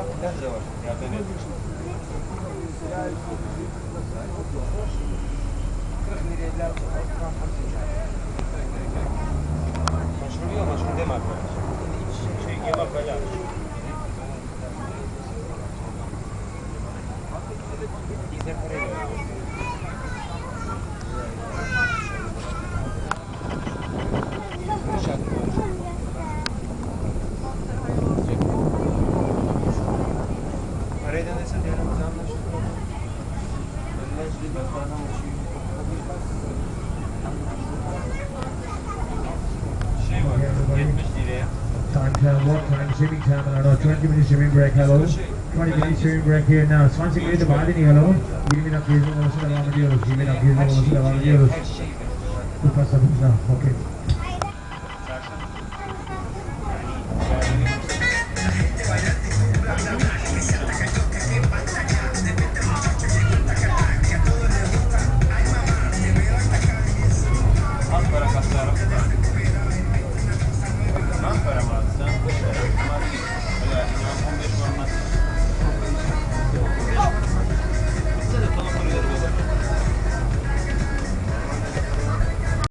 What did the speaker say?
Nerede var? Yardım et. 40 liraya مشغول یا مشغول دمر şey yemek böyle İzle parayla parayla nasıl diyelim anlaşıldı ben şimdi bana şey var 70 liraya Time to what time swimming time and our 20-minute swimming break hello 20-minute swimming break here now Swansea Grid Badini hello 20 dakika izin olması devam ediyoruz 20 dakika izin olması devam ediyoruz bu pasta okay